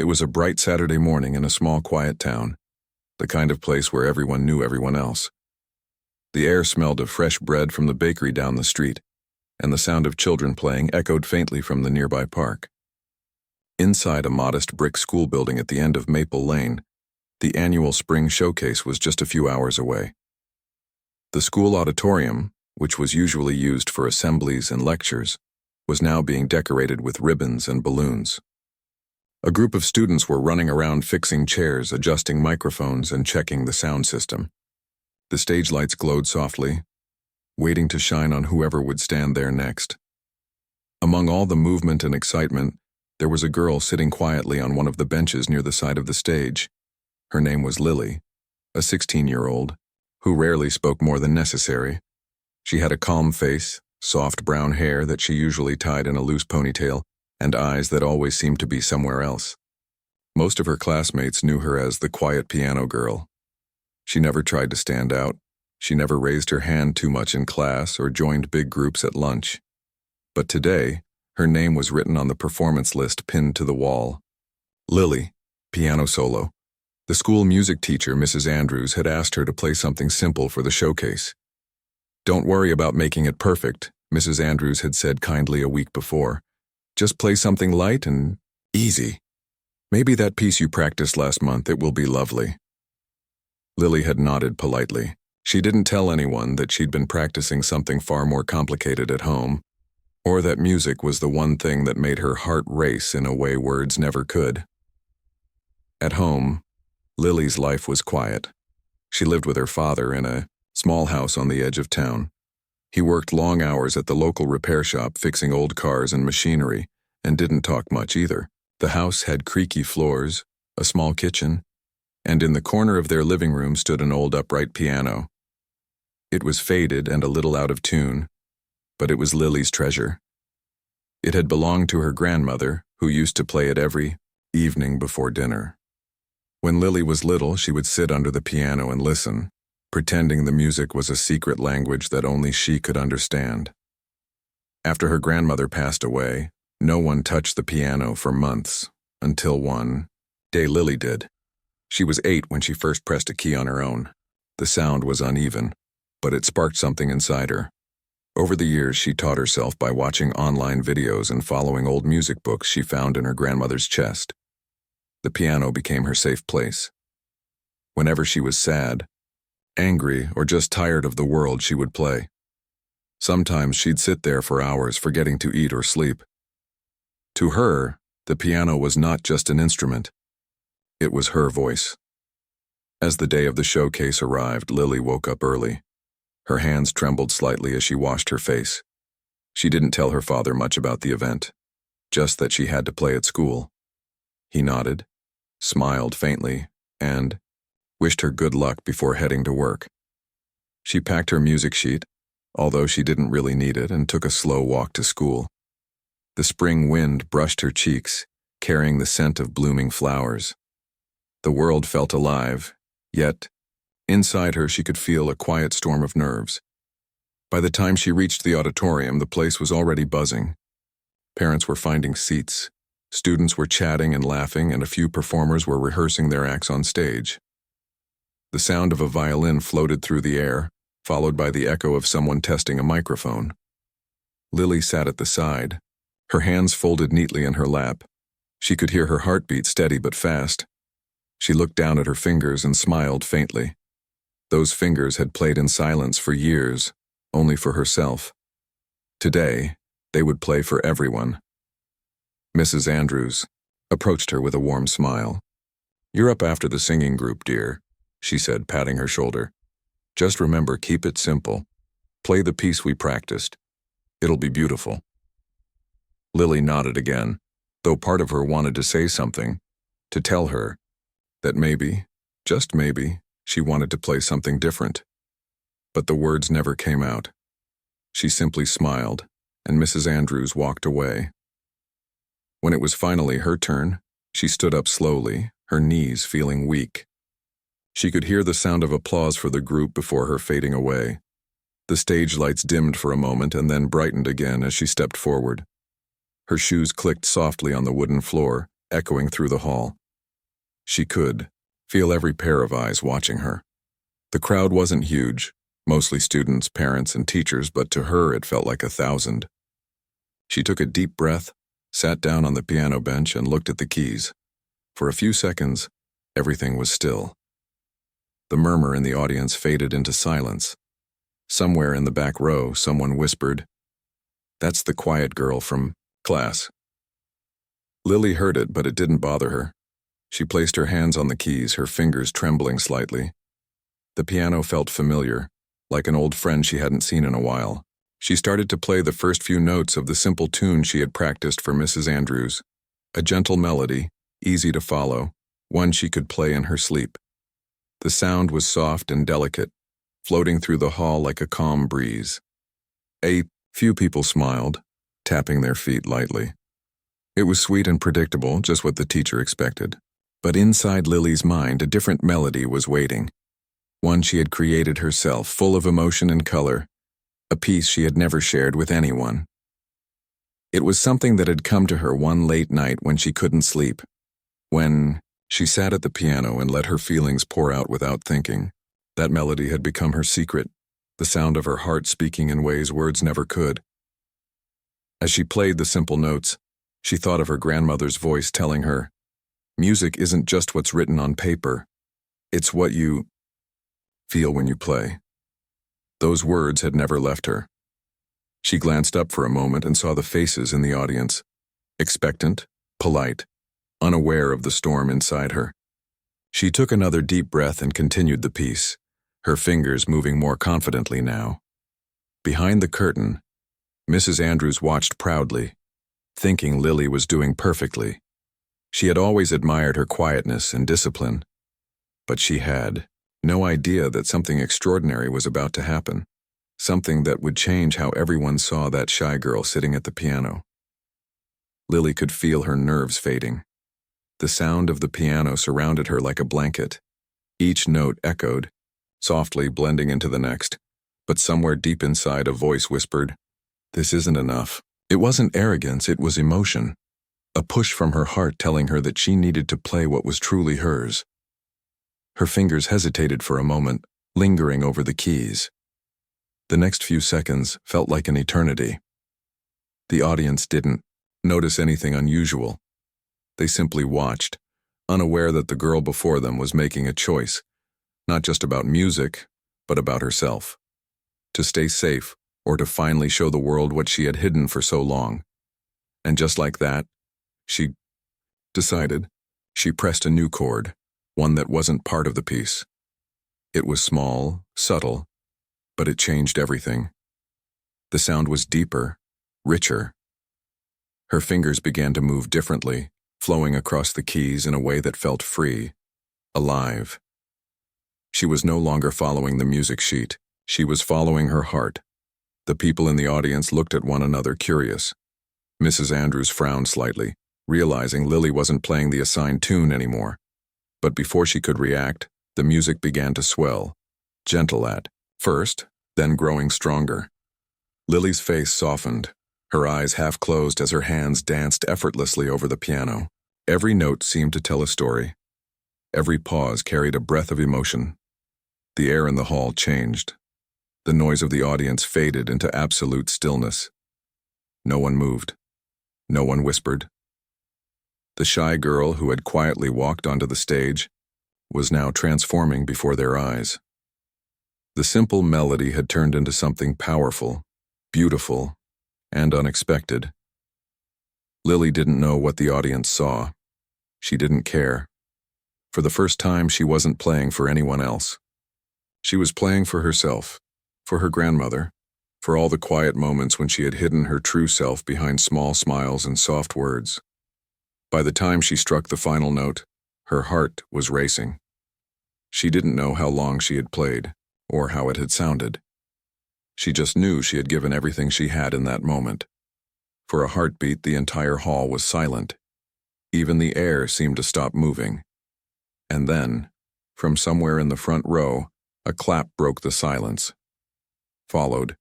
It was a bright Saturday morning in a small, quiet town, the kind of place where everyone knew everyone else. The air smelled of fresh bread from the bakery down the street, and the sound of children playing echoed faintly from the nearby park. Inside a modest brick school building at the end of Maple Lane, the annual spring showcase was just a few hours away. The school auditorium, which was usually used for assemblies and lectures, was now being decorated with ribbons and balloons. A group of students were running around fixing chairs, adjusting microphones, and checking the sound system. The stage lights glowed softly, waiting to shine on whoever would stand there next. Among all the movement and excitement, there was a girl sitting quietly on one of the benches near the side of the stage. Her name was Lily, a 16-year-old, who rarely spoke more than necessary. She had a calm face, soft brown hair that she usually tied in a loose ponytail, and eyes that always seemed to be somewhere else. Most of her classmates knew her as the quiet piano girl. She never tried to stand out. She never raised her hand too much in class or joined big groups at lunch. But today, her name was written on the performance list pinned to the wall. Lily, piano solo. The school music teacher, Mrs. Andrews, had asked her to play something simple for the showcase. "Don't worry about making it perfect," Mrs. Andrews had said kindly a week before. "Just play something light and easy. Maybe that piece you practiced last month, it will be lovely." Lily had nodded politely. She didn't tell anyone that she'd been practicing something far more complicated at home, or that music was the one thing that made her heart race in a way words never could. At home, Lily's life was quiet. She lived with her father in a small house on the edge of town. He worked long hours at the local repair shop fixing old cars and machinery, and didn't talk much either. The house had creaky floors, a small kitchen, and in the corner of their living room stood an old upright piano. It was faded and a little out of tune, but it was Lily's treasure. It had belonged to her grandmother, who used to play it every evening before dinner. When Lily was little, she would sit under the piano and listen, pretending the music was a secret language that only she could understand. After her grandmother passed away, no one touched the piano for months, until one day Lily did. She was 8 when she first pressed a key on her own. The sound was uneven, but it sparked something inside her. Over the years, she taught herself by watching online videos and following old music books she found in her grandmother's chest. The piano became her safe place. Whenever she was sad, angry, or just tired of the world, she would play. Sometimes she'd sit there for hours, forgetting to eat or sleep. To her, the piano was not just an instrument. It was her voice. As the day of the showcase arrived, Lily woke up early. Her hands trembled slightly as she washed her face. She didn't tell her father much about the event, just that she had to play at school. He nodded, smiled faintly, and wished her good luck before heading to work. She packed her music sheet, although she didn't really need it, and took a slow walk to school. The spring wind brushed her cheeks, carrying the scent of blooming flowers. The world felt alive, yet inside her she could feel a quiet storm of nerves. By the time she reached the auditorium, the place was already buzzing. Parents were finding seats, students were chatting and laughing, and a few performers were rehearsing their acts on stage. The sound of a violin floated through the air, followed by the echo of someone testing a microphone. Lily sat at the side, her hands folded neatly in her lap. She could hear her heartbeat steady but fast. She looked down at her fingers and smiled faintly. Those fingers had played in silence for years, only for herself. Today, they would play for everyone. Mrs. Andrews approached her with a warm smile. "You're up after the singing group, dear," she said, patting her shoulder. "Just remember, keep it simple. Play the piece we practiced. It'll be beautiful." Lily nodded again, though part of her wanted to say something, to tell her that maybe, just maybe, she wanted to play something different. But the words never came out. She simply smiled, and Mrs. Andrews walked away. When it was finally her turn, she stood up slowly, her knees feeling weak. She could hear the sound of applause for the group before her fading away. The stage lights dimmed for a moment and then brightened again as she stepped forward. Her shoes clicked softly on the wooden floor, echoing through the hall. She could feel every pair of eyes watching her. The crowd wasn't huge, mostly students, parents, and teachers, but to her it felt like 1,000. She took a deep breath, sat down on the piano bench, and looked at the keys. For a few seconds, everything was still. The murmur in the audience faded into silence. Somewhere in the back row, someone whispered, "That's the quiet girl from class." Lily heard it, but it didn't bother her. She placed her hands on the keys, her fingers trembling slightly. The piano felt familiar, like an old friend she hadn't seen in a while. She started to play the first few notes of the simple tune she had practiced for Mrs. Andrews. A gentle melody, easy to follow, one she could play in her sleep. The sound was soft and delicate, floating through the hall like a calm breeze. A few people smiled, tapping their feet lightly. It was sweet and predictable, just what the teacher expected. But inside Lily's mind, a different melody was waiting. One she had created herself, full of emotion and color, a piece she had never shared with anyone. It was something that had come to her one late night when she couldn't sleep, when she sat at the piano and let her feelings pour out without thinking. That melody had become her secret, the sound of her heart speaking in ways words never could. As she played the simple notes, she thought of her grandmother's voice telling her, "Music isn't just what's written on paper, it's what you feel when you play." Those words had never left her. She glanced up for a moment and saw the faces in the audience, expectant, polite, unaware of the storm inside her. She took another deep breath and continued the piece, her fingers moving more confidently now. Behind the curtain, Mrs. Andrews watched proudly, thinking Lily was doing perfectly. She had always admired her quietness and discipline, but she had no idea that something extraordinary was about to happen, something that would change how everyone saw that shy girl sitting at the piano. Lily could feel her nerves fading. The sound of the piano surrounded her like a blanket. Each note echoed, softly blending into the next, but somewhere deep inside a voice whispered, "This isn't enough." It wasn't arrogance, it was emotion. A push from her heart telling her that she needed to play what was truly hers. Her fingers hesitated for a moment, lingering over the keys. The next few seconds felt like an eternity. The audience didn't notice anything unusual. They simply watched, unaware that the girl before them was making a choice, not just about music, but about herself. To stay safe, or to finally show the world what she had hidden for so long. And just like that, she decided. She pressed a new chord, one that wasn't part of the piece. It was small, subtle, but it changed everything. The sound was deeper, richer. Her fingers began to move differently, flowing across the keys in a way that felt free, alive. She was no longer following the music sheet. She was following her heart. The people in the audience looked at one another, curious. Mrs. Andrews frowned slightly, realizing Lily wasn't playing the assigned tune anymore. But before she could react, the music began to swell, gentle at first, then growing stronger. Lily's face softened, her eyes half closed as her hands danced effortlessly over the piano. Every note seemed to tell a story. Every pause carried a breath of emotion. The air in the hall changed. The noise of the audience faded into absolute stillness. No one moved. No one whispered. The shy girl who had quietly walked onto the stage was now transforming before their eyes. The simple melody had turned into something powerful, beautiful, and unexpected. Lily didn't know what the audience saw. She didn't care. For the first time, she wasn't playing for anyone else. She was playing for herself, for her grandmother, for all the quiet moments when she had hidden her true self behind small smiles and soft words. By the time she struck the final note, her heart was racing. She didn't know how long she had played, or how it had sounded. She just knew she had given everything she had in that moment. For a heartbeat, the entire hall was silent. Even the air seemed to stop moving. And then, from somewhere in the front row, a clap broke the silence, followed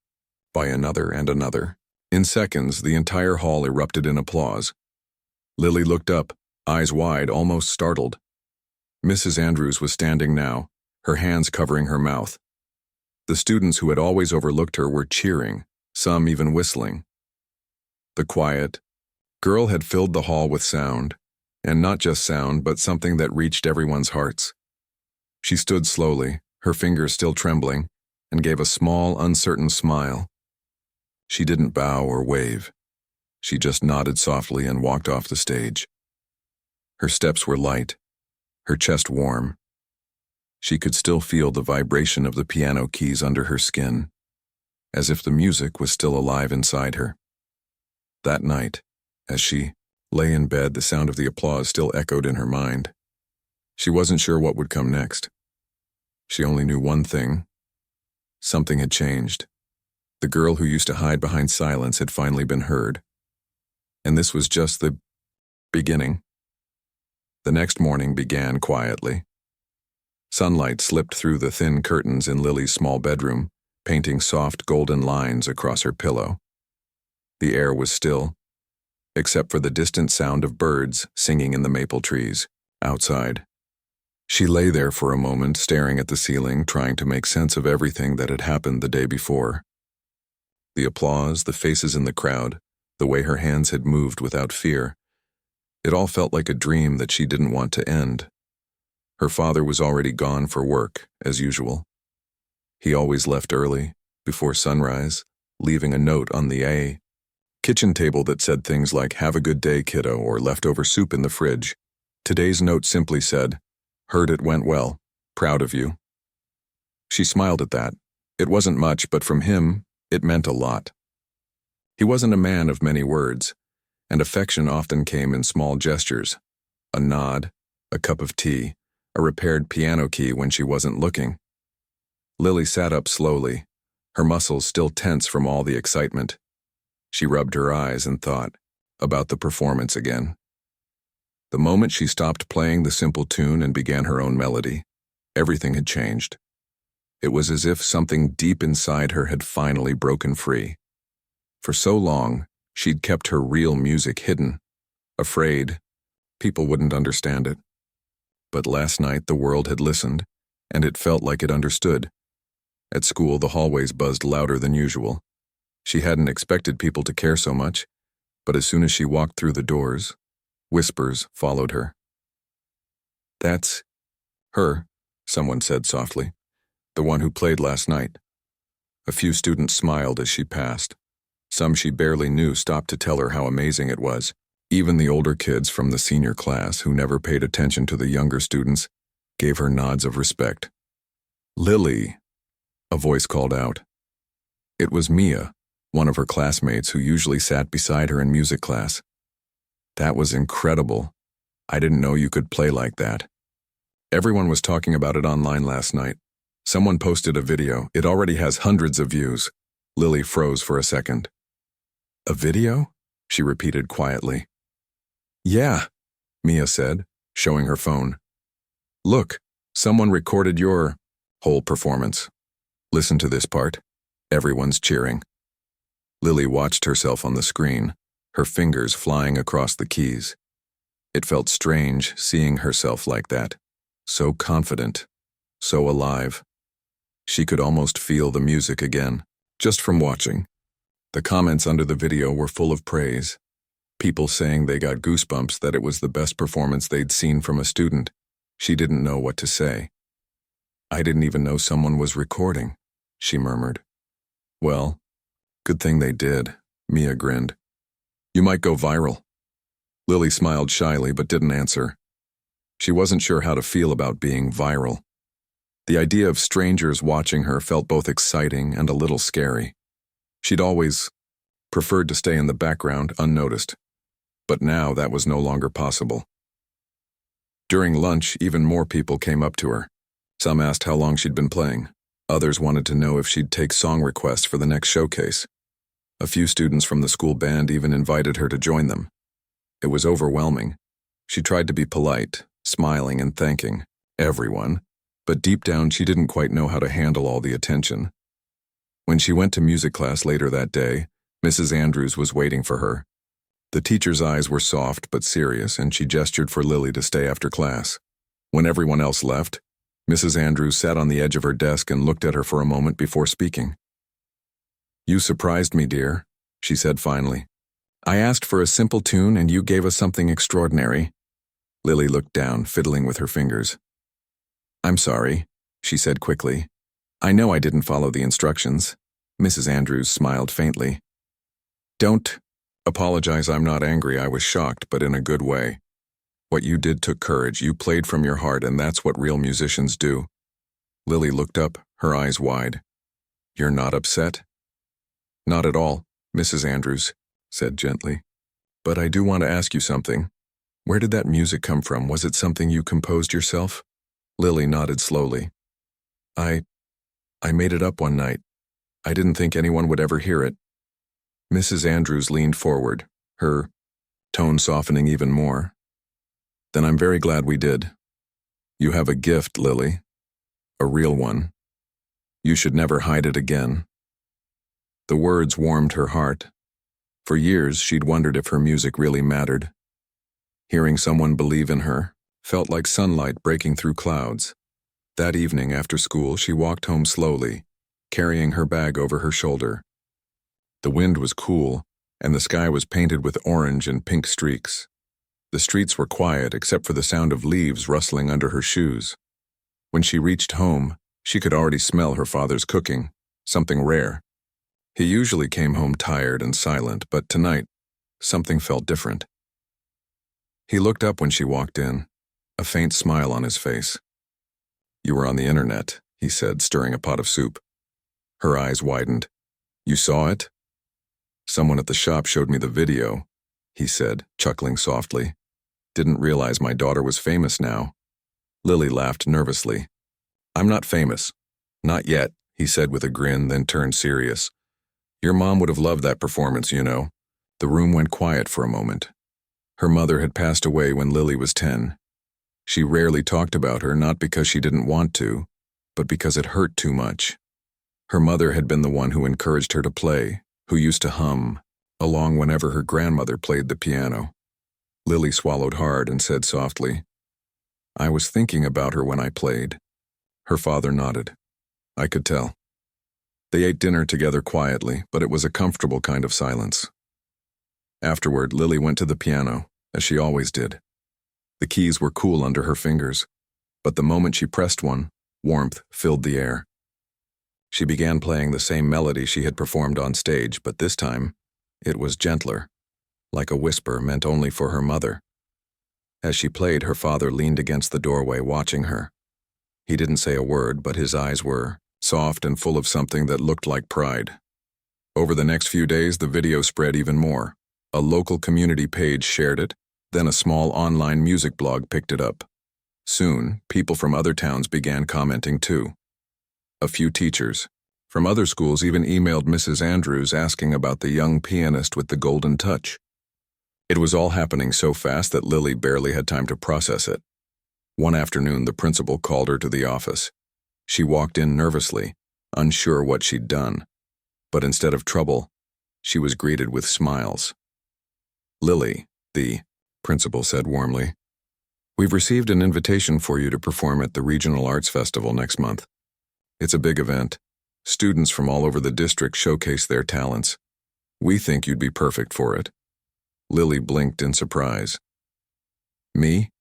by another and another. In seconds, the entire hall erupted in applause. Lily looked up, eyes wide, almost startled. Mrs. Andrews was standing now, her hands covering her mouth. The students who had always overlooked her were cheering, some even whistling. The quiet girl had filled the hall with sound, and not just sound, but something that reached everyone's hearts. She stood slowly, her fingers still trembling, and gave a small, uncertain smile. She didn't bow or wave. She just nodded softly and walked off the stage. Her steps were light, her chest warm. She could still feel the vibration of the piano keys under her skin, as if the music was still alive inside her. That night, as she lay in bed, the sound of the applause still echoed in her mind. She wasn't sure what would come next. She only knew one thing. Something had changed. The girl who used to hide behind silence had finally been heard. And this was just the beginning. The next morning began quietly. Sunlight slipped through the thin curtains in Lily's small bedroom, painting soft golden lines across her pillow. The air was still, except for the distant sound of birds singing in the maple trees outside. She lay there for a moment, staring at the ceiling, trying to make sense of everything that had happened the day before. The applause, the faces in the crowd, the way her hands had moved without fear. It all felt like a dream that she didn't want to end. Her father was already gone for work, as usual. He always left early, before sunrise, leaving a note on the kitchen table that said things like, "Have a good day, kiddo," or leftover soup in the fridge. Today's note simply said, "Heard it went well. Proud of you." She smiled at that. It wasn't much, but from him, it meant a lot. He wasn't a man of many words, and affection often came in small gestures. A nod, a cup of tea, a repaired piano key when she wasn't looking. Lily sat up slowly, her muscles still tense from all the excitement. She rubbed her eyes and thought about the performance again. The moment she stopped playing the simple tune and began her own melody, everything had changed. It was as if something deep inside her had finally broken free. For so long, she'd kept her real music hidden, afraid people wouldn't understand it. But last night the world had listened, and it felt like it understood. At school, the hallways buzzed louder than usual. She hadn't expected people to care so much, but as soon as she walked through the doors, whispers followed her. "That's her," someone said softly. "The one who played last night." A few students smiled as she passed. Some she barely knew stopped to tell her how amazing it was. Even the older kids from the senior class, who never paid attention to the younger students, gave her nods of respect. "Lily," a voice called out. It was Mia, one of her classmates who usually sat beside her in music class. "That was incredible. I didn't know you could play like that." Everyone was talking about it online last night. Someone posted a video. It already has hundreds of views. Lily froze for a second. "A video?" she repeated quietly. "Yeah," Mia said, showing her phone. "Look, someone recorded your whole performance. Listen to this part." Everyone's cheering. Lily watched herself on the screen, her fingers flying across the keys. It felt strange seeing herself like that, so confident, so alive. She could almost feel the music again, just from watching. The comments under the video were full of praise. People saying they got goosebumps, that it was the best performance they'd seen from a student. She didn't know what to say. "I didn't even know someone was recording," she murmured. "Well, good thing they did," Mia grinned. "You might go viral." Lily smiled shyly but didn't answer. She wasn't sure how to feel about being viral. The idea of strangers watching her felt both exciting and a little scary. She'd always preferred to stay in the background, unnoticed. But now that was no longer possible. During lunch, even more people came up to her. Some asked how long she'd been playing. Others wanted to know if she'd take song requests for the next showcase. A few students from the school band even invited her to join them. It was overwhelming. She tried to be polite, smiling and thanking everyone, but deep down she didn't quite know how to handle all the attention. When she went to music class later that day, Mrs. Andrews was waiting for her. The teacher's eyes were soft but serious, and she gestured for Lily to stay after class. When everyone else left, Mrs. Andrews sat on the edge of her desk and looked at her for a moment before speaking. "You surprised me, dear," she said finally. "I asked for a simple tune and you gave us something extraordinary." Lily looked down, fiddling with her fingers. "I'm sorry," she said quickly. "I know I didn't follow the instructions." Mrs. Andrews smiled faintly. "Don't apologize. I'm not angry. I was shocked, but in a good way. What you did took courage. You played from your heart, and that's what real musicians do." Lily looked up, her eyes wide. "You're not upset?" "Not at all," Mrs. Andrews said gently. "But I do want to ask you something. Where did that music come from? Was it something you composed yourself?" Lily nodded slowly. I made it up one night. I didn't think anyone would ever hear it." Mrs. Andrews leaned forward, her tone softening even more. "Then I'm very glad we did. You have a gift, Lily. A real one. You should never hide it again." The words warmed her heart. For years, she'd wondered if her music really mattered. Hearing someone believe in her felt like sunlight breaking through clouds. That evening after school, she walked home slowly, carrying her bag over her shoulder. The wind was cool, and the sky was painted with orange and pink streaks. The streets were quiet except for the sound of leaves rustling under her shoes. When she reached home, she could already smell her father's cooking, something rare. He usually came home tired and silent, but tonight, something felt different. He looked up when she walked in, a faint smile on his face. "You were on the internet," he said, stirring a pot of soup. Her eyes widened. "You saw it?" "Someone at the shop showed me the video," he said, chuckling softly. "Didn't realize my daughter was famous now." Lily laughed nervously. "I'm not famous. Not yet," he said with a grin, then turned serious. "Your mom would have loved that performance, you know." The room went quiet for a moment. Her mother had passed away when Lily was 10. She rarely talked about her, not because she didn't want to, but because it hurt too much. Her mother had been the one who encouraged her to play, who used to hum along whenever her grandmother played the piano. Lily swallowed hard and said softly, "I was thinking about her when I played." Her father nodded. I could tell. They ate dinner together quietly, but it was a comfortable kind of silence. Afterward, Lily went to the piano, as she always did. The keys were cool under her fingers, but the moment she pressed one, warmth filled the air. She began playing the same melody she had performed on stage, but this time, it was gentler, like a whisper meant only for her mother. As she played, her father leaned against the doorway watching her. He didn't say a word, but his eyes were soft and full of something that looked like pride. Over the next few days, the video spread even more. A local community page shared it, then a small online music blog picked it up. Soon, people from other towns began commenting too. A few teachers from other schools even emailed Mrs. Andrews asking about the young pianist with the golden touch. It was all happening so fast that Lily barely had time to process it. One afternoon, the principal called her to the office. She walked in nervously, unsure what she'd done. But instead of trouble, she was greeted with smiles. "Lily," the principal said warmly, "we've received an invitation for you to perform at the Regional Arts Festival next month. It's a big event. Students from all over the district showcase their talents. We think you'd be perfect for it." Lily blinked in surprise. "Me?"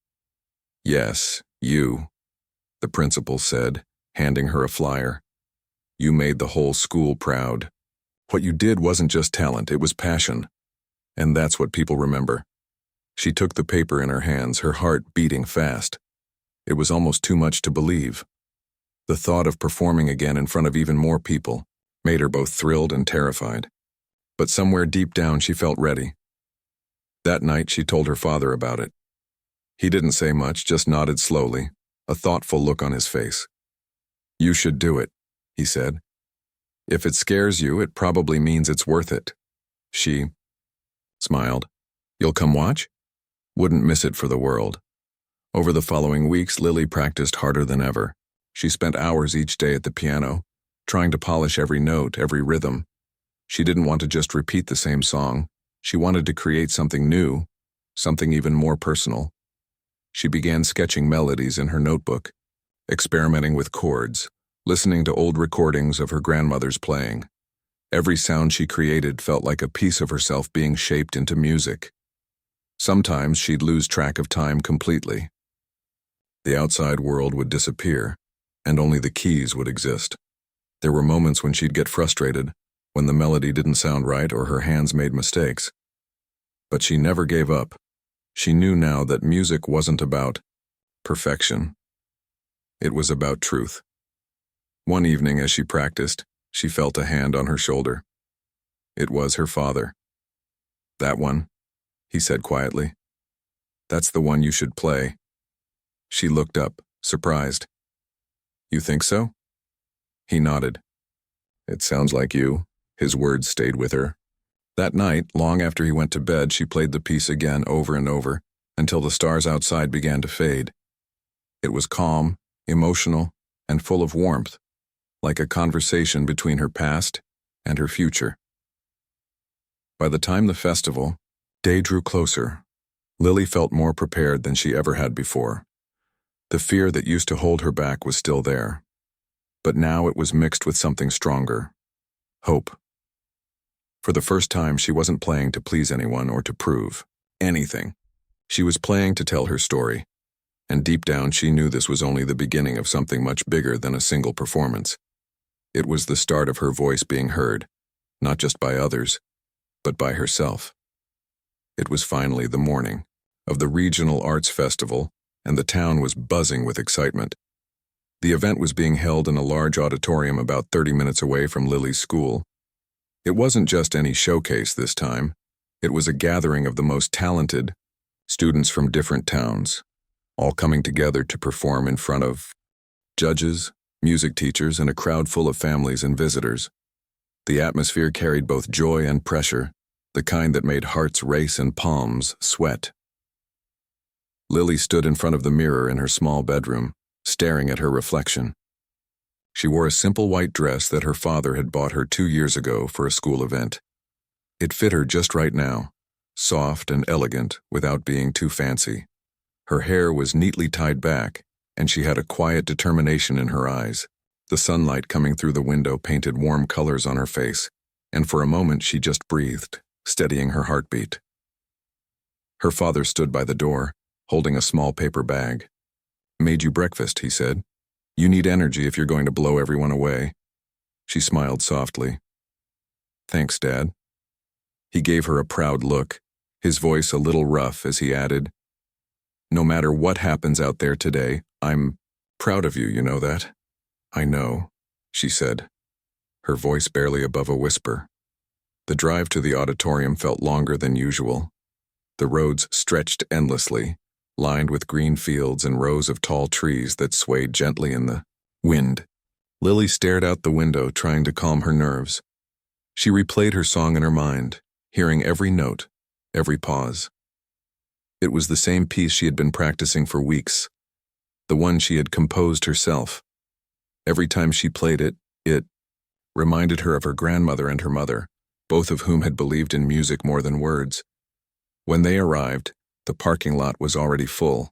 "Yes, you," the principal said, handing her a flyer. "You made the whole school proud. What you did wasn't just talent, it was passion. And that's what people remember." She took the paper in her hands, her heart beating fast. It was almost too much to believe. The thought of performing again in front of even more people made her both thrilled and terrified. But somewhere deep down she felt ready. That night she told her father about it. He didn't say much, just nodded slowly, a thoughtful look on his face. "You should do it," he said. "If it scares you, it probably means it's worth it." She smiled. "You'll come watch?" "Wouldn't miss it for the world." Over the following weeks, Lily practiced harder than ever. She spent hours each day at the piano, trying to polish every note, every rhythm. She didn't want to just repeat the same song. She wanted to create something new, something even more personal. She began sketching melodies in her notebook, experimenting with chords, listening to old recordings of her grandmother's playing. Every sound she created felt like a piece of herself being shaped into music. Sometimes she'd lose track of time completely. The outside world would disappear, and only the keys would exist. There were moments when she'd get frustrated, when the melody didn't sound right or her hands made mistakes. But she never gave up. She knew now that music wasn't about perfection. It was about truth. One evening as she practiced, she felt a hand on her shoulder. It was her father. "That one," he said quietly. "That's the one you should play." She looked up, surprised. "You think so?" He nodded. "It sounds like you." His words stayed with her. That night, long after he went to bed, she played the piece again over and over, until the stars outside began to fade. It was calm, emotional, and full of warmth, like a conversation between her past and her future. By the time the festival day drew closer, Lily felt more prepared than she ever had before. The fear that used to hold her back was still there, but now it was mixed with something stronger: hope. For the first time, she wasn't playing to please anyone or to prove anything. She was playing to tell her story, and deep down she knew this was only the beginning of something much bigger than a single performance. It was the start of her voice being heard, not just by others, but by herself. It was finally the morning of the Regional Arts Festival, and the town was buzzing with excitement. The event was being held in a large auditorium about 30 minutes away from Lily's school. It wasn't just any showcase this time. It was a gathering of the most talented students from different towns, all coming together to perform in front of judges, music teachers, and a crowd full of families and visitors. The atmosphere carried both joy and pressure, the kind that made hearts race and palms sweat. Lily stood in front of the mirror in her small bedroom, staring at her reflection. She wore a simple white dress that her father had bought her 2 years ago for a school event. It fit her just right now, soft and elegant without being too fancy. Her hair was neatly tied back, and she had a quiet determination in her eyes. The sunlight coming through the window painted warm colors on her face, and for a moment she just breathed, steadying her heartbeat. Her father stood by the door, holding a small paper bag. "Made you breakfast," he said. "You need energy if you're going to blow everyone away." She smiled softly. "Thanks, Dad." He gave her a proud look, his voice a little rough as he added, "No matter what happens out there today, I'm proud of you, you know that?" "I know," she said, her voice barely above a whisper. The drive to the auditorium felt longer than usual. The roads stretched endlessly, lined with green fields and rows of tall trees that swayed gently in the wind. Lily stared out the window, trying to calm her nerves. She replayed her song in her mind, hearing every note, every pause. It was the same piece she had been practicing for weeks, the one she had composed herself. Every time she played it, it reminded her of her grandmother and her mother, both of whom had believed in music more than words. When they arrived, the parking lot was already full.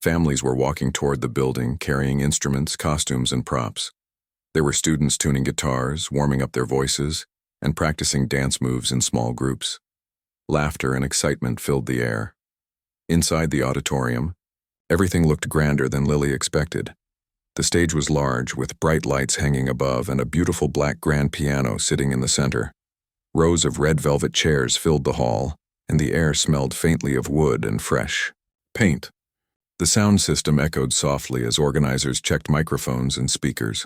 Families were walking toward the building, carrying instruments, costumes, and props. There were students tuning guitars, warming up their voices, and practicing dance moves in small groups. Laughter and excitement filled the air. Inside the auditorium, everything looked grander than Lily expected. The stage was large, with bright lights hanging above and a beautiful black grand piano sitting in the center. Rows of red velvet chairs filled the hall, and the air smelled faintly of wood and fresh paint. The sound system echoed softly as organizers checked microphones and speakers.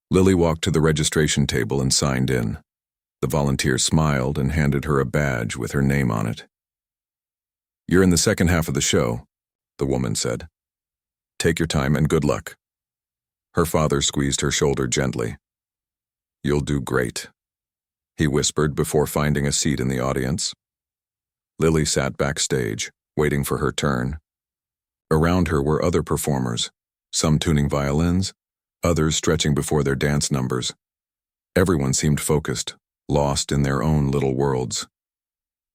Lily walked to the registration table and signed in. The volunteer smiled and handed her a badge with her name on it. "You're in the second half of the show," the woman said. "Take your time and good luck." Her father squeezed her shoulder gently. "You'll do great," he whispered before finding a seat in the audience. Lily sat backstage, waiting for her turn. Around her were other performers, some tuning violins, others stretching before their dance numbers. Everyone seemed focused, lost in their own little worlds.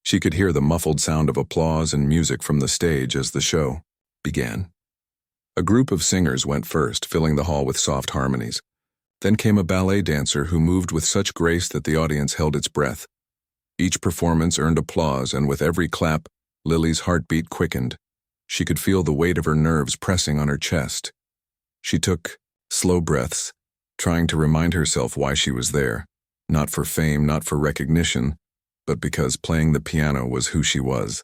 She could hear the muffled sound of applause and music from the stage as the show began. A group of singers went first, filling the hall with soft harmonies. Then came a ballet dancer who moved with such grace that the audience held its breath. Each performance earned applause, and with every clap, Lily's heartbeat quickened. She could feel the weight of her nerves pressing on her chest. She took slow breaths, trying to remind herself why she was there. Not for fame, not for recognition, but because playing the piano was who she was.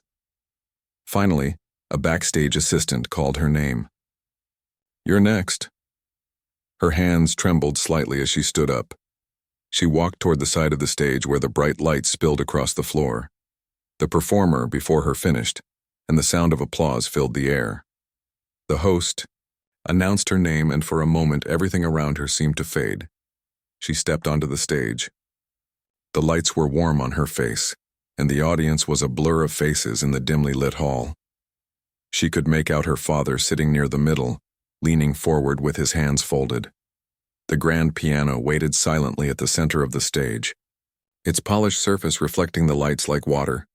Finally, a backstage assistant called her name. "You're next." Her hands trembled slightly as she stood up. She walked toward the side of the stage where the bright lights spilled across the floor. The performer before her finished, and the sound of applause filled the air. The host announced her name, and for a moment everything around her seemed to fade. She stepped onto the stage. The lights were warm on her face, and the audience was a blur of faces in the dimly lit hall. She could make out her father sitting near the middle, leaning forward with his hands folded. The grand piano waited silently at the center of the stage, its polished surface reflecting the lights like water.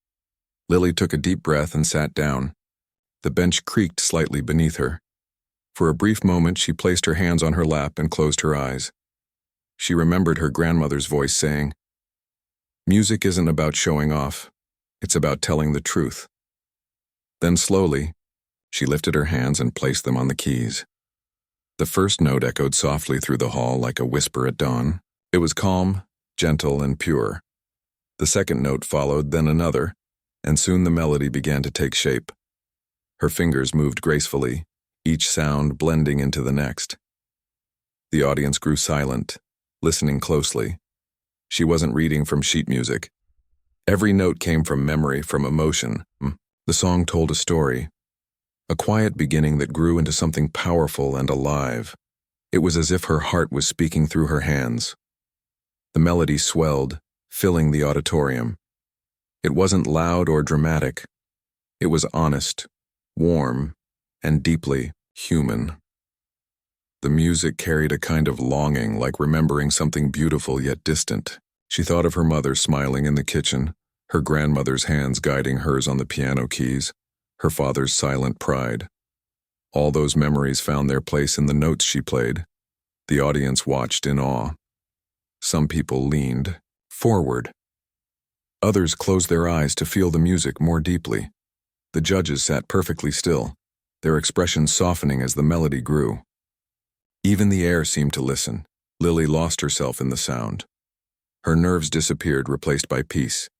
Lily took a deep breath and sat down. The bench creaked slightly beneath her. For a brief moment, she placed her hands on her lap and closed her eyes. She remembered her grandmother's voice saying, "Music isn't about showing off, it's about telling the truth." Then slowly, she lifted her hands and placed them on the keys. The first note echoed softly through the hall like a whisper at dawn. It was calm, gentle, and pure. The second note followed, then another, and soon the melody began to take shape. Her fingers moved gracefully, each sound blending into the next. The audience grew silent, listening closely. She wasn't reading from sheet music. Every note came from memory, from emotion. The song told a story, a quiet beginning that grew into something powerful and alive. It was as if her heart was speaking through her hands. The melody swelled, filling the auditorium. It wasn't loud or dramatic. It was honest, warm, and deeply human. The music carried a kind of longing, like remembering something beautiful yet distant. She thought of her mother smiling in the kitchen, her grandmother's hands guiding hers on the piano keys, her father's silent pride. All those memories found their place in the notes she played. The audience watched in awe. Some people leaned forward. Others closed their eyes to feel the music more deeply. The judges sat perfectly still, their expressions softening as the melody grew. Even the air seemed to listen. Lily lost herself in the sound. Her nerves disappeared, replaced by peace.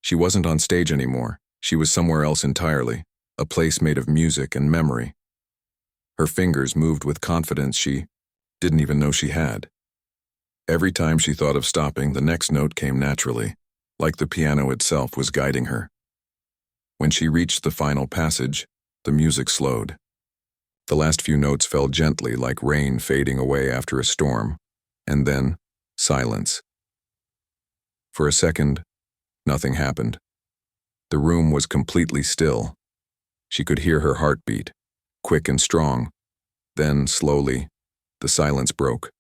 She wasn't on stage anymore. She was somewhere else entirely, a place made of music and memory. Her fingers moved with confidence she didn't even know she had. Every time she thought of stopping, the next note came naturally, like the piano itself was guiding her. When she reached the final passage, the music slowed. The last few notes fell gently, like rain fading away after a storm, and then silence. For a second, nothing happened. The room was completely still. She could hear her heartbeat, quick and strong. Then, slowly, the silence broke.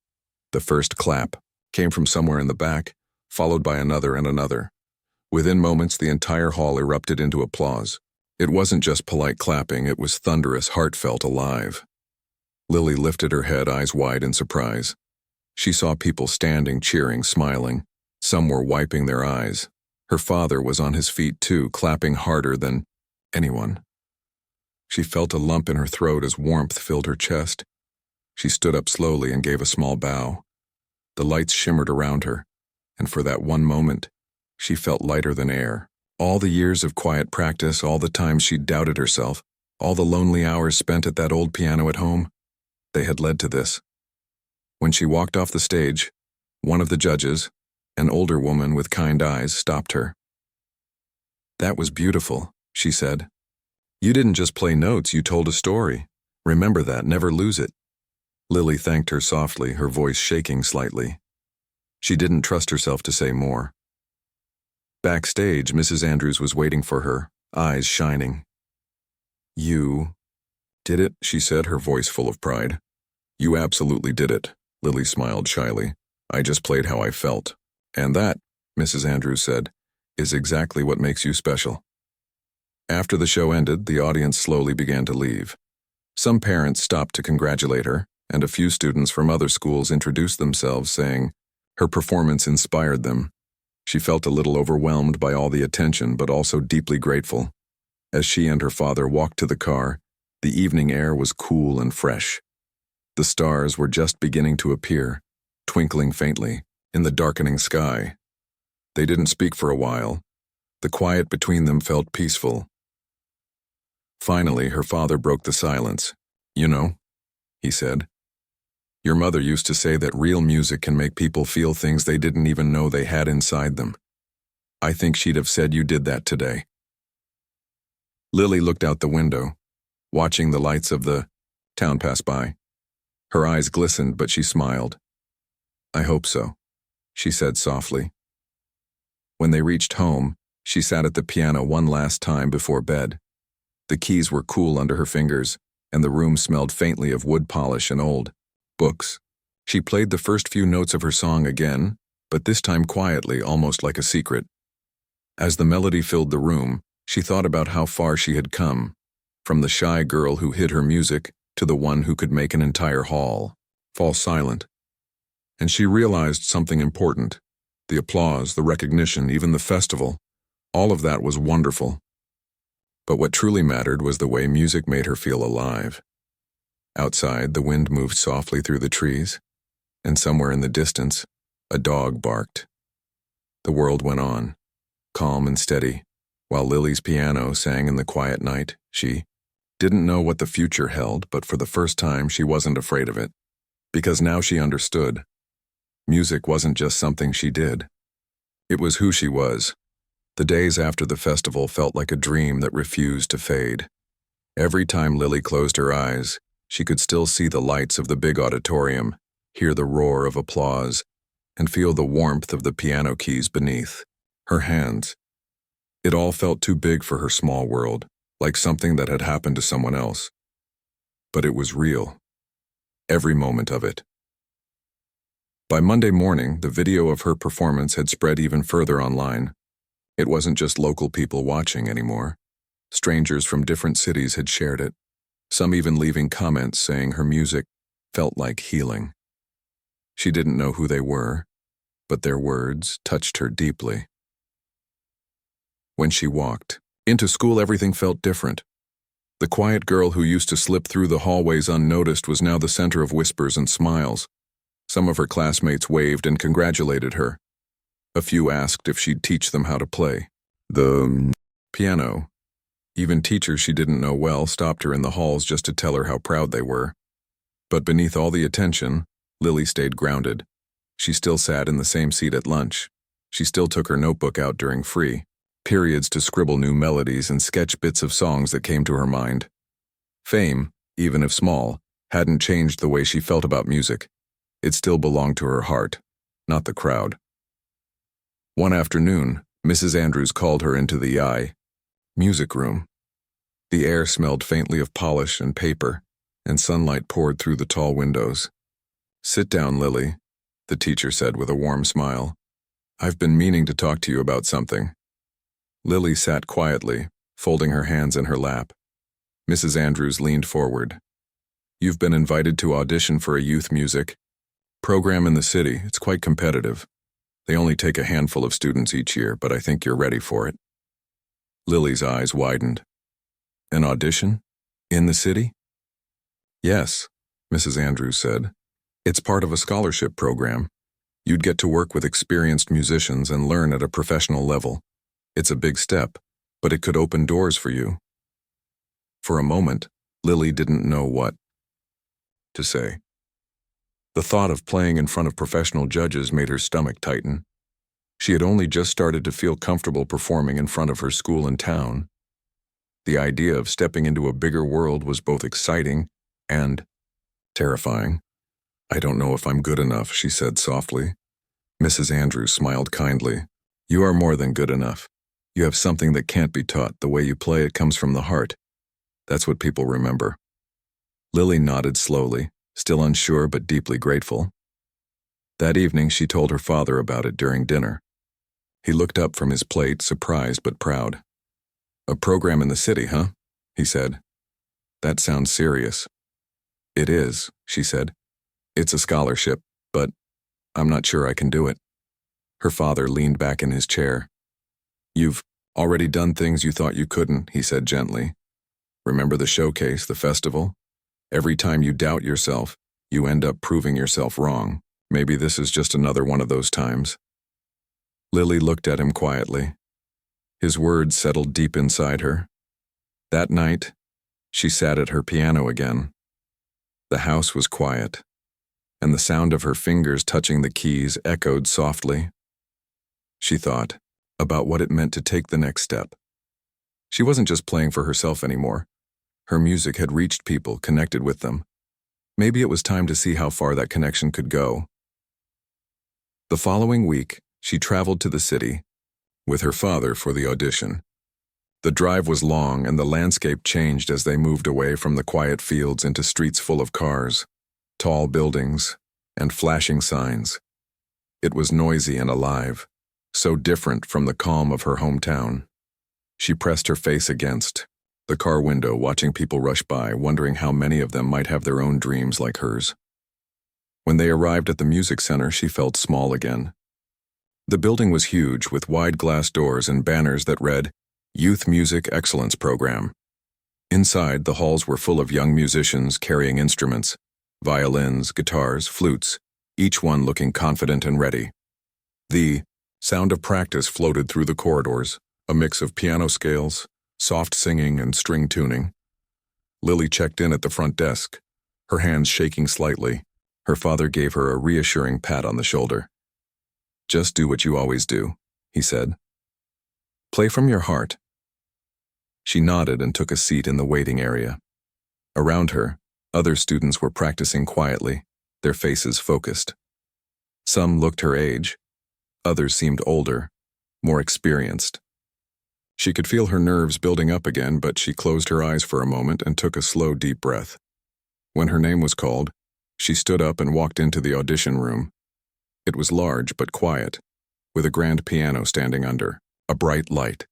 The first clap came from somewhere in the back, followed by another and another. Within moments, the entire hall erupted into applause. It wasn't just polite clapping, it was thunderous, heartfelt, alive. Lily lifted her head, eyes wide in surprise. She saw people standing, cheering, smiling. Some were wiping their eyes. Her father was on his feet too, clapping harder than anyone. She felt a lump in her throat as warmth filled her chest. She stood up slowly and gave a small bow. The lights shimmered around her, and for that one moment, she felt lighter than air. All the years of quiet practice, all the times she'd doubted herself, all the lonely hours spent at that old piano at home, they had led to this. When she walked off the stage, one of the judges, an older woman with kind eyes, stopped her. "That was beautiful," she said. "You didn't just play notes, you told a story. Remember that, never lose it." Lily thanked her softly, her voice shaking slightly. She didn't trust herself to say more. Backstage, Mrs. Andrews was waiting for her, eyes shining. "You did it," she said, her voice full of pride. "You absolutely did it," Lily smiled shyly. "I just played how I felt." "And that," Mrs. Andrews said, is exactly what makes you special. After the show ended, the audience slowly began to leave. Some parents stopped to congratulate her, and a few students from other schools introduced themselves, saying her performance inspired them. She felt a little overwhelmed by all the attention, but also deeply grateful. As she and her father walked to the car, the evening air was cool and fresh. The stars were just beginning to appear, twinkling faintly in the darkening sky. They didn't speak for a while. The quiet between them felt peaceful. Finally, her father broke the silence. "You know," he said, "your mother used to say that real music can make people feel things they didn't even know they had inside them. I think she'd have said you did that today." Lily looked out the window, watching the lights of the town pass by. Her eyes glistened, but she smiled. "I hope so," she said softly. When they reached home, she sat at the piano one last time before bed. The keys were cool under her fingers, and the room smelled faintly of wood polish and old books. She played the first few notes of her song again, but this time quietly, almost like a secret. As the melody filled the room, she thought about how far she had come, from the shy girl who hid her music to the one who could make an entire hall fall silent. And she realized something important. The applause, the recognition, even the festival, all of that was wonderful. But what truly mattered was the way music made her feel alive. Outside, the wind moved softly through the trees, and somewhere in the distance, a dog barked. The world went on, calm and steady, while Lily's piano sang in the quiet night. She didn't know what the future held, but for the first time she wasn't afraid of it. Because now she understood. Music wasn't just something she did. It was who she was. The days after the festival felt like a dream that refused to fade. Every time Lily closed her eyes, she could still see the lights of the big auditorium, hear the roar of applause, and feel the warmth of the piano keys beneath her hands. It all felt too big for her small world, like something that had happened to someone else. But it was real. Every moment of it. By Monday morning, the video of her performance had spread even further online. It wasn't just local people watching anymore. Strangers from different cities had shared it, some even leaving comments saying her music felt like healing. She didn't know who they were, but their words touched her deeply. When she walked into school, everything felt different. The quiet girl who used to slip through the hallways unnoticed was now the center of whispers and smiles. Some of her classmates waved and congratulated her. A few asked if she'd teach them how to play the piano. Even teachers she didn't know well stopped her in the halls just to tell her how proud they were. But beneath all the attention, Lily stayed grounded. She still sat in the same seat at lunch. She still took her notebook out during free periods to scribble new melodies and sketch bits of songs that came to her mind. Fame, even if small, hadn't changed the way she felt about music. It still belonged to her heart, not the crowd. One afternoon, Mrs. Andrews called her into the music room. The air smelled faintly of polish and paper, and sunlight poured through the tall windows. "Sit down, Lily," the teacher said with a warm smile. "I've been meaning to talk to you about something." Lily sat quietly, folding her hands in her lap. Mrs. Andrews leaned forward. "You've been invited to audition for a youth music program in the city. It's quite competitive. They only take a handful of students each year, but I think you're ready for it." Lily's eyes widened. "An audition? In the city?" "Yes," Mrs. Andrews said. "It's part of a scholarship program. You'd get to work with experienced musicians and learn at a professional level. It's a big step, but it could open doors for you." For a moment, Lily didn't know what to say. The thought of playing in front of professional judges made her stomach tighten. She had only just started to feel comfortable performing in front of her school and town. The idea of stepping into a bigger world was both exciting and terrifying. "I don't know if I'm good enough," she said softly. Mrs. Andrews smiled kindly. "You are more than good enough. You have something that can't be taught. The way you play it comes from the heart. That's what people remember." Lily nodded slowly, still unsure but deeply grateful. That evening she told her father about it during dinner. He looked up from his plate, surprised but proud. "A program in the city, huh?" he said. "That sounds serious." "It is," she said. "It's a scholarship, but I'm not sure I can do it." Her father leaned back in his chair. "You've already done things you thought you couldn't," he said gently. "Remember the showcase, the festival? Every time you doubt yourself, you end up proving yourself wrong. Maybe this is just another one of those times." Lily looked at him quietly. His words settled deep inside her. That night, she sat at her piano again. The house was quiet, and the sound of her fingers touching the keys echoed softly. She thought about what it meant to take the next step. She wasn't just playing for herself anymore. Her music had reached people, connected with them. Maybe it was time to see how far that connection could go. The following week, she traveled to the city with her father for the audition. The drive was long and the landscape changed as they moved away from the quiet fields into streets full of cars, tall buildings, and flashing signs. It was noisy and alive, so different from the calm of her hometown. She pressed her face against the car window, watching people rush by, wondering how many of them might have their own dreams like hers. When they arrived at the music center, she felt small again. The building was huge, with wide glass doors and banners that read, "Youth Music Excellence Program." Inside, the halls were full of young musicians carrying instruments, violins, guitars, flutes, each one looking confident and ready. The sound of practice floated through the corridors, a mix of piano scales, soft singing, and string tuning. Lily checked in at the front desk, her hands shaking slightly. Her father gave her a reassuring pat on the shoulder. "Just do what you always do," he said. "Play from your heart." She nodded and took a seat in the waiting area. Around her, other students were practicing quietly, their faces focused. Some looked her age, others seemed older, more experienced. She could feel her nerves building up again, but she closed her eyes for a moment and took a slow, deep breath. When her name was called, she stood up and walked into the audition room. It was large but quiet, with a grand piano standing under a bright light.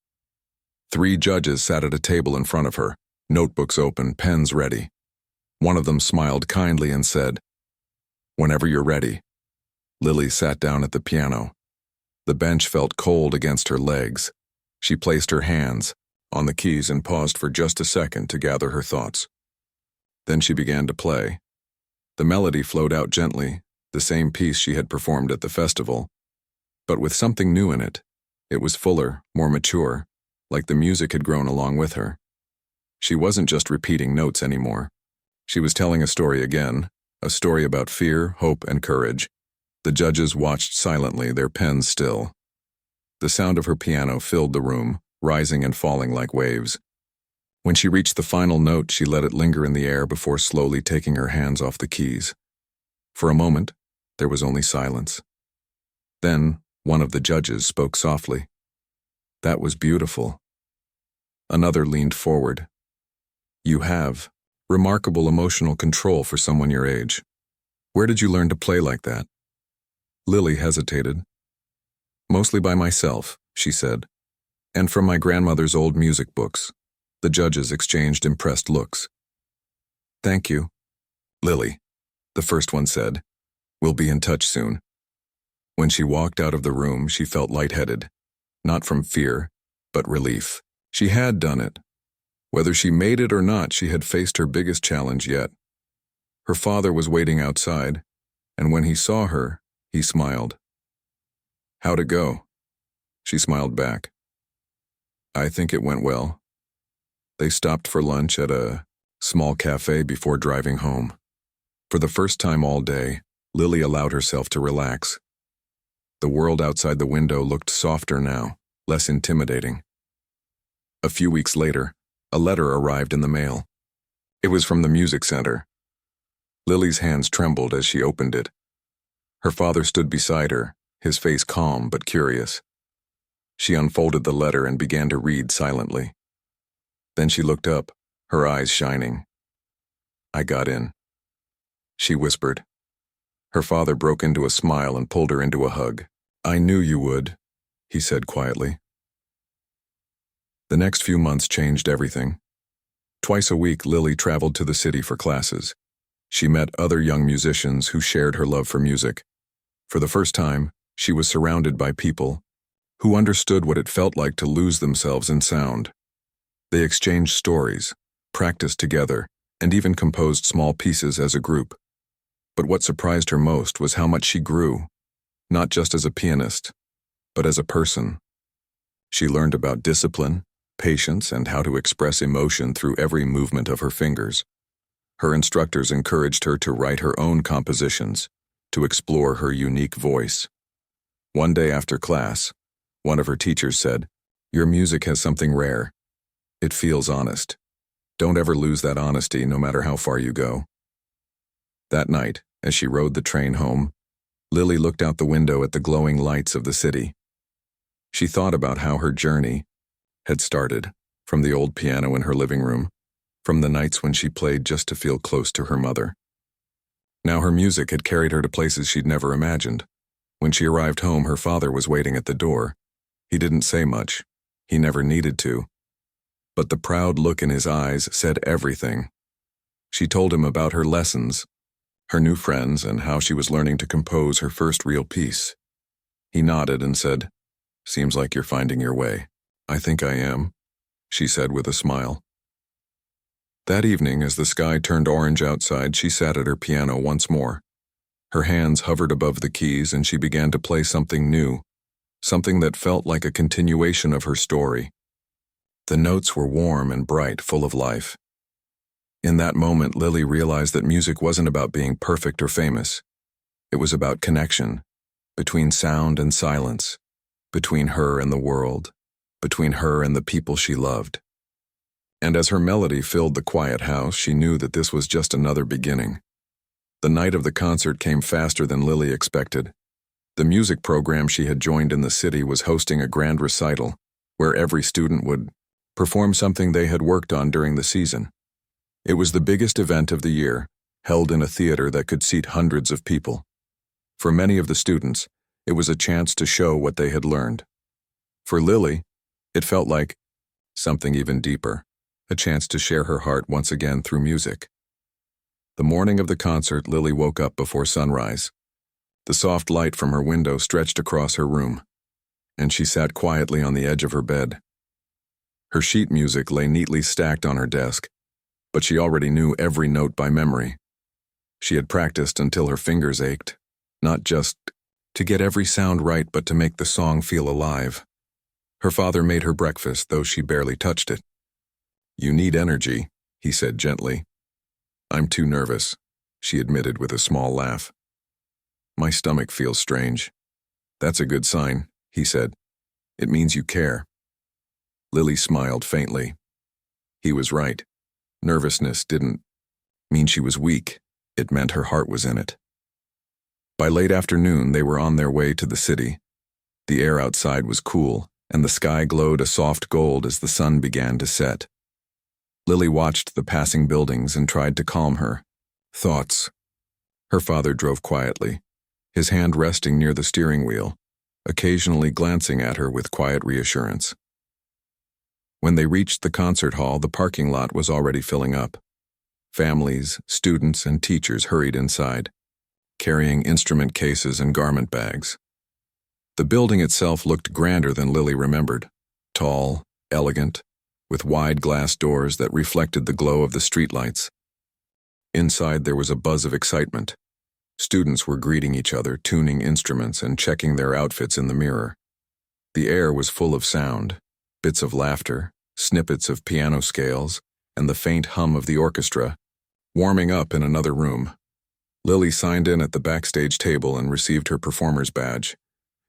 3 judges sat at a table in front of her, notebooks open, pens ready. One of them smiled kindly and said, "Whenever you're ready." Lily sat down at the piano. The bench felt cold against her legs. She placed her hands on the keys and paused for just a second to gather her thoughts. Then she began to play. The melody flowed out gently, the same piece she had performed at the festival, but with something new in it. It was fuller, more mature, like the music had grown along with her. She wasn't just repeating notes anymore. She was telling a story again, a story about fear, hope, and courage. The judges watched silently, their pens still. The sound of her piano filled the room, rising and falling like waves. When she reached the final note, she let it linger in the air before slowly taking her hands off the keys. For a moment, there was only silence. Then, one of the judges spoke softly. "That was beautiful." Another leaned forward. "You have remarkable emotional control for someone your age. Where did you learn to play like that?" Lily hesitated. "Mostly by myself," she said, "and from my grandmother's old music books." The judges exchanged impressed looks. "Thank you, Lily," the first one said. "We'll be in touch soon." When she walked out of the room, she felt lightheaded, not from fear, but relief. She had done it. Whether she made it or not, she had faced her biggest challenge yet. Her father was waiting outside, and when he saw her, he smiled. "How'd it go?" She smiled back. "I think it went well." They stopped for lunch at a small cafe before driving home. For the first time all day, Lily allowed herself to relax. The world outside the window looked softer now, less intimidating. A few weeks later, a letter arrived in the mail. It was from the music center. Lily's hands trembled as she opened it. Her father stood beside her, his face calm but curious. She unfolded the letter and began to read silently. Then she looked up, her eyes shining. "I got in," she whispered. Her father broke into a smile and pulled her into a hug. "I knew you would. he said quietly. The next few months changed everything. Twice a week, Lily traveled to the city for classes. She met other young musicians who shared her love for music. For the first time, she was surrounded by people who understood what it felt like to lose themselves in sound. They exchanged stories, practiced together, and even composed small pieces as a group. But what surprised her most was how much she grew, not just as a pianist, but as a person. She learned about discipline, patience, and how to express emotion through every movement of her fingers. Her instructors encouraged her to write her own compositions, to explore her unique voice. One day after class, one of her teachers said, "Your music has something rare. It feels honest. Don't ever lose that honesty, no matter how far you go." That night, as she rode the train home, Lily looked out the window at the glowing lights of the city. She thought about how her journey had started, from the old piano in her living room, from the nights when she played just to feel close to her mother. Now her music had carried her to places she'd never imagined. When she arrived home, her father was waiting at the door. He didn't say much. He never needed to. But the proud look in his eyes said everything. She told him about her lessons, her new friends, and how she was learning to compose her first real piece. He nodded and said, "Seems like you're finding your way." "I think I am," she said with a smile. That evening, as the sky turned orange outside, she sat at her piano once more. Her hands hovered above the keys and she began to play something new, something that felt like a continuation of her story. The notes were warm and bright, full of life. In that moment, Lily realized that music wasn't about being perfect or famous. It was about connection, between sound and silence, between her and the world, between her and the people she loved. And as her melody filled the quiet house, she knew that this was just another beginning. The night of the concert came faster than Lily expected. The music program she had joined in the city was hosting a grand recital, where every student would perform something they had worked on during the season. It was the biggest event of the year, held in a theater that could seat hundreds of people. For many of the students, it was a chance to show what they had learned. For Lily, it felt like something even deeper, a chance to share her heart once again through music. The morning of the concert, Lily woke up before sunrise. The soft light from her window stretched across her room, and she sat quietly on the edge of her bed. Her sheet music lay neatly stacked on her desk, but she already knew every note by memory. She had practiced until her fingers ached, not just to get every sound right, but to make the song feel alive. Her father made her breakfast, though she barely touched it. "You need energy," he said gently. "I'm too nervous," she admitted with a small laugh. "My stomach feels strange." "That's a good sign," he said. "It means you care." Lily smiled faintly. He was right. Nervousness didn't mean she was weak. It meant her heart was in it. By late afternoon, they were on their way to the city. The air outside was cool, and the sky glowed a soft gold as the sun began to set. Lily watched the passing buildings and tried to calm her thoughts. Her father drove quietly, his hand resting near the steering wheel, occasionally glancing at her with quiet reassurance. When they reached the concert hall, the parking lot was already filling up. Families, students, and teachers hurried inside, carrying instrument cases and garment bags. The building itself looked grander than Lily remembered, tall, elegant, with wide glass doors that reflected the glow of the streetlights. Inside there was a buzz of excitement. Students were greeting each other, tuning instruments, and checking their outfits in the mirror. The air was full of sound, bits of laughter, snippets of piano scales, and the faint hum of the orchestra, warming up in another room. Lily signed in at the backstage table and received her performer's badge.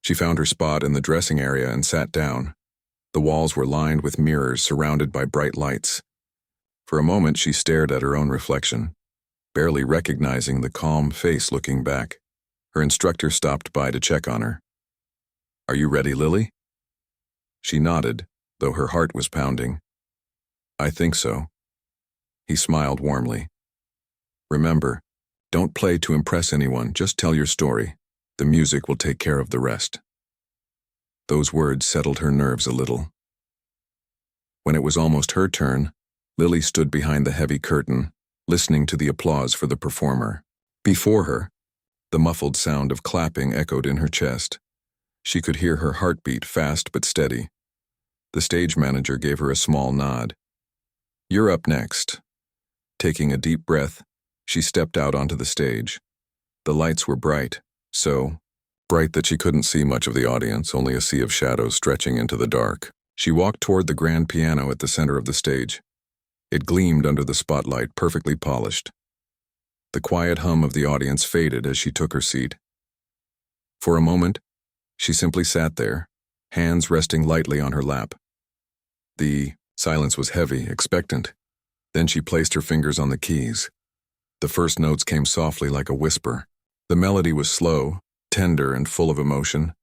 She found her spot in the dressing area and sat down. The walls were lined with mirrors surrounded by bright lights. For a moment she stared at her own reflection, barely recognizing the calm face looking back. Her instructor stopped by to check on her. "Are you ready, Lily?" She nodded, though her heart was pounding. "I think so." He smiled warmly. "Remember, don't play to impress anyone, just tell your story. The music will take care of the rest." Those words settled her nerves a little. When it was almost her turn, Lily stood behind the heavy curtain, listening to the applause for the performer. Before her, the muffled sound of clapping echoed in her chest. She could hear her heartbeat, fast but steady. The stage manager gave her a small nod. "You're up next." Taking a deep breath, she stepped out onto the stage. The lights were bright, so bright that she couldn't see much of the audience, only a sea of shadows stretching into the dark. She walked toward the grand piano at the center of the stage. It gleamed under the spotlight, perfectly polished. The quiet hum of the audience faded as she took her seat. For a moment, she simply sat there, hands resting lightly on her lap. The silence was heavy, expectant. Then she placed her fingers on the keys. The first notes came softly like a whisper. The melody was slow, tender, and full of emotion.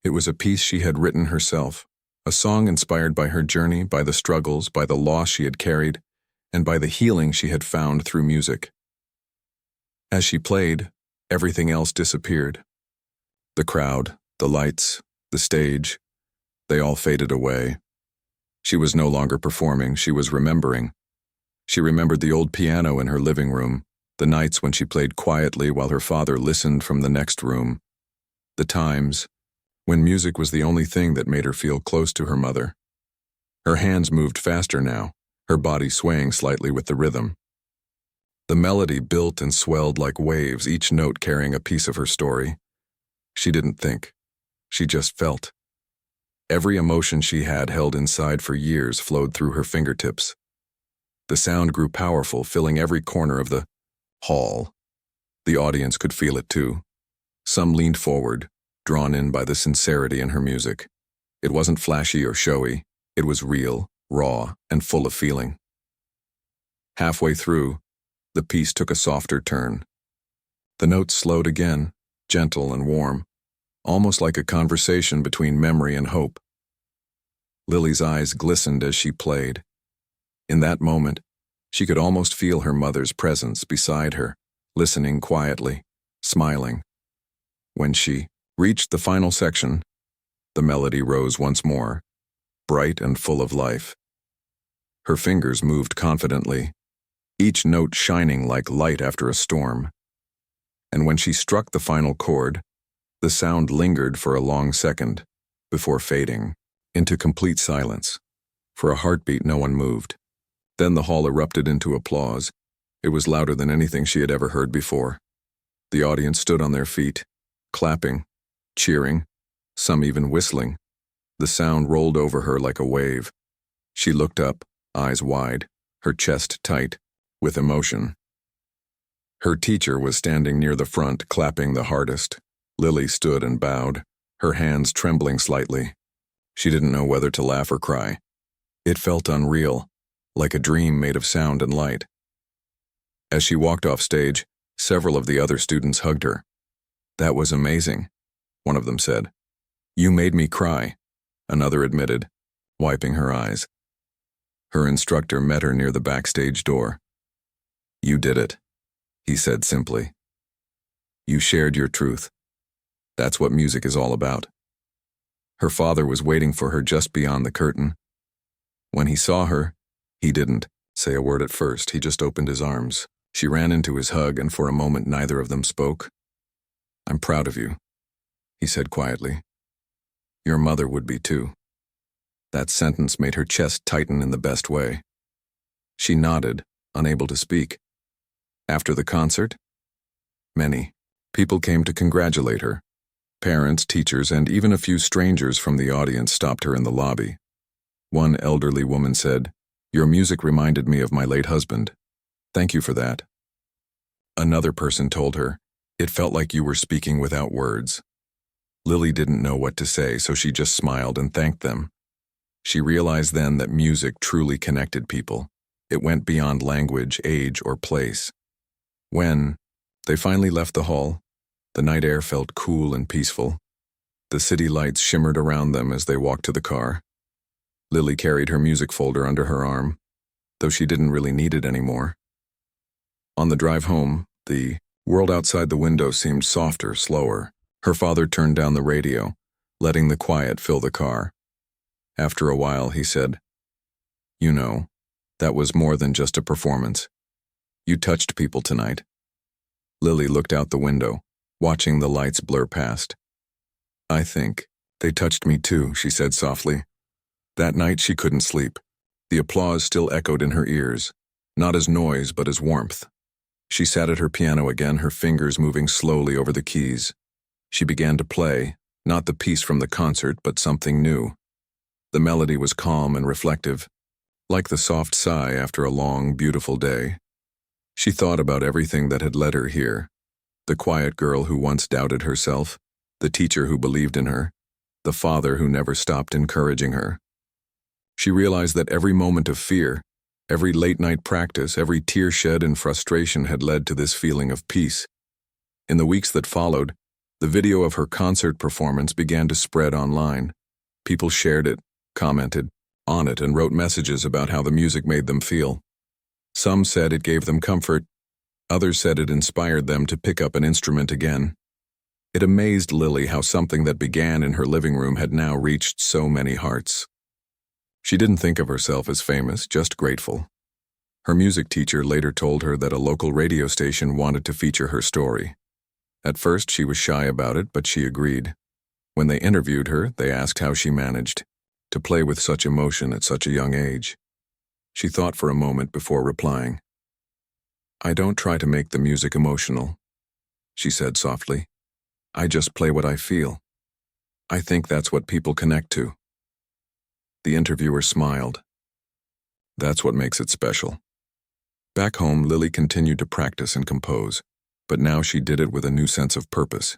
It was a piece she had written herself, a song inspired by her journey, by the struggles, by the loss she had carried, and by the healing she had found through music. As she played, everything else disappeared. The crowd, the lights, the stage, they all faded away. She was no longer performing, she was remembering. She remembered the old piano in her living room, the nights when she played quietly while her father listened from the next room, the times when music was the only thing that made her feel close to her mother. Her hands moved faster now, her body swaying slightly with the rhythm. The melody built and swelled like waves, each note carrying a piece of her story. She didn't think. She just felt. Every emotion she had held inside for years flowed through her fingertips. The sound grew powerful, filling every corner of the hall. The audience could feel it too. Some leaned forward, drawn in by the sincerity in her music. It wasn't flashy or showy. It was real, raw, and full of feeling. Halfway through, the piece took a softer turn. The notes slowed again, gentle and warm, almost like a conversation between memory and hope. Lily's eyes glistened as she played. In that moment, she could almost feel her mother's presence beside her, listening quietly, smiling. When she reached the final section, the melody rose once more, bright and full of life. Her fingers moved confidently, each note shining like light after a storm. And when she struck the final chord, the sound lingered for a long second, before fading into complete silence. For a heartbeat, no one moved. Then the hall erupted into applause. It was louder than anything she had ever heard before. The audience stood on their feet, clapping, cheering, some even whistling. The sound rolled over her like a wave. She looked up, eyes wide, her chest tight, with emotion. Her teacher was standing near the front, clapping the hardest. Lily stood and bowed, her hands trembling slightly. She didn't know whether to laugh or cry. It felt unreal, like a dream made of sound and light. As she walked off stage, several of the other students hugged her. "That was amazing," one of them said. "You made me cry," another admitted, wiping her eyes. Her instructor met her near the backstage door. "You did it," he said simply. "You shared your truth. That's what music is all about." Her father was waiting for her just beyond the curtain. When he saw her, he didn't say a word at first. He just opened his arms. She ran into his hug, and for a moment neither of them spoke. "I'm proud of you," he said quietly. "Your mother would be too." That sentence made her chest tighten in the best way. She nodded, unable to speak. After the concert, many people came to congratulate her. Parents, teachers, and even a few strangers from the audience stopped her in the lobby. One elderly woman said, "Your music reminded me of my late husband. Thank you for that." Another person told her, "It felt like you were speaking without words." Lily didn't know what to say, so she just smiled and thanked them. She realized then that music truly connected people. It went beyond language, age, or place. When they finally left the hall, the night air felt cool and peaceful. The city lights shimmered around them as they walked to the car. Lily carried her music folder under her arm, though she didn't really need it anymore. On the drive home, the world outside the window seemed softer, slower. Her father turned down the radio, letting the quiet fill the car. After a while, he said, "You know, that was more than just a performance. You touched people tonight." Lily looked out the window, watching the lights blur past. "I think they touched me too," she said softly. That night she couldn't sleep. The applause still echoed in her ears, not as noise but as warmth. She sat at her piano again, her fingers moving slowly over the keys. She began to play, not the piece from the concert, but something new. The melody was calm and reflective, like the soft sigh after a long, beautiful day. She thought about everything that had led her here: the quiet girl who once doubted herself, the teacher who believed in her, the father who never stopped encouraging her. She realized that every moment of fear, every late-night practice, every tear shed in frustration had led to this feeling of peace. In the weeks that followed, the video of her concert performance began to spread online. People shared it, commented on it, and wrote messages about how the music made them feel. Some said it gave them comfort. Others said it inspired them to pick up an instrument again. It amazed Lily how something that began in her living room had now reached so many hearts. She didn't think of herself as famous, just grateful. Her music teacher later told her that a local radio station wanted to feature her story. At first, she was shy about it, but she agreed. When they interviewed her, they asked how she managed to play with such emotion at such a young age. She thought for a moment before replying. "I don't try to make the music emotional," she said softly. "I just play what I feel. I think that's what people connect to." The interviewer smiled. "That's what makes it special." Back home, Lily continued to practice and compose, but now she did it with a new sense of purpose.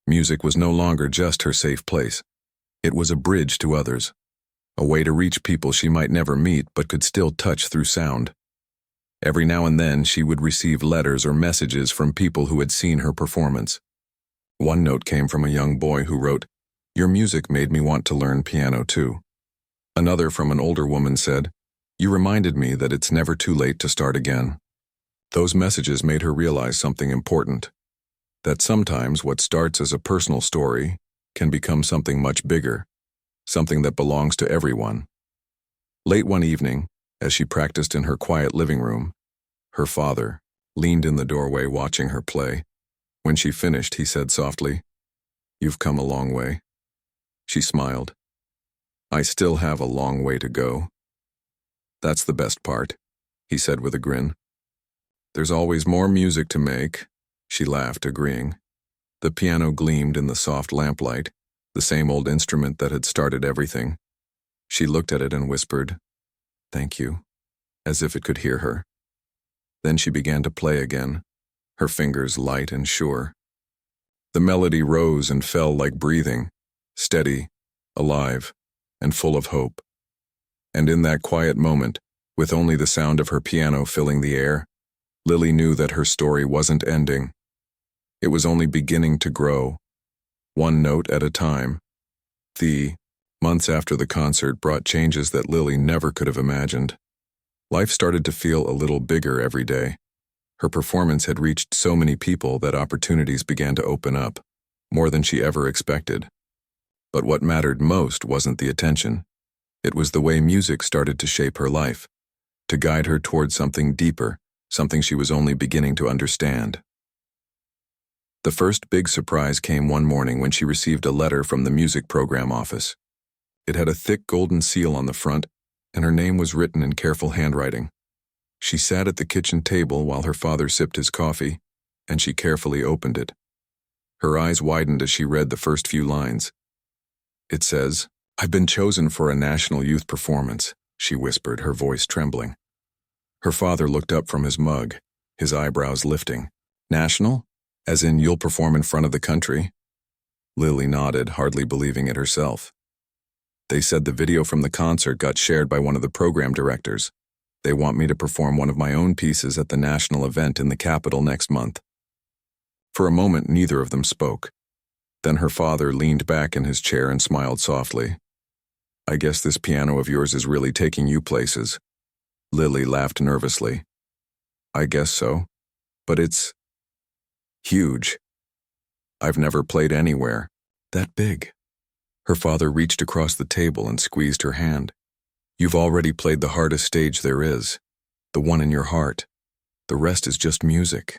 Music was no longer just her safe place. It was a bridge to others, a way to reach people she might never meet but could still touch through sound. Every now and then, she would receive letters or messages from people who had seen her performance. One note came from a young boy who wrote, "Your music made me want to learn piano too." Another from an older woman said, "You reminded me that it's never too late to start again." Those messages made her realize something important, that sometimes what starts as a personal story can become something much bigger, something that belongs to everyone. Late one evening, as she practiced in her quiet living room, her father leaned in the doorway watching her play. When she finished, he said softly, "You've come a long way." She smiled. "I still have a long way to go." "That's the best part," he said with a grin. "There's always more music to make," she laughed, agreeing. The piano gleamed in the soft lamplight, the same old instrument that had started everything. She looked at it and whispered, "Thank you," as if it could hear her. Then she began to play again, her fingers light and sure. The melody rose and fell like breathing, steady, alive, and full of hope. And in that quiet moment, with only the sound of her piano filling the air, Lily knew that her story wasn't ending. It was only beginning to grow, one note at a time. The months after the concert brought changes that Lily never could have imagined. Life started to feel a little bigger every day. Her performance had reached so many people that opportunities began to open up, more than she ever expected. But what mattered most wasn't the attention. It was the way music started to shape her life, to guide her towards something deeper, something she was only beginning to understand. The first big surprise came one morning when she received a letter from the music program office. It had a thick golden seal on the front, and her name was written in careful handwriting. She sat at the kitchen table while her father sipped his coffee, and she carefully opened it. Her eyes widened as she read the first few lines. It says, "I've been chosen for a national youth performance," she whispered, her voice trembling. Her father looked up from his mug, his eyebrows lifting. "National? As in you'll perform in front of the country?" Lily nodded, hardly believing it herself. "They said the video from the concert got shared by one of the program directors. They want me to perform one of my own pieces at the national event in the capital next month." For a moment, neither of them spoke. Then her father leaned back in his chair and smiled softly. "I guess this piano of yours is really taking you places." Lily laughed nervously. "I guess so. But it's huge. I've never played anywhere that big." Her father reached across the table and squeezed her hand. You've already played the hardest stage there is, the one in your heart. The rest is just music.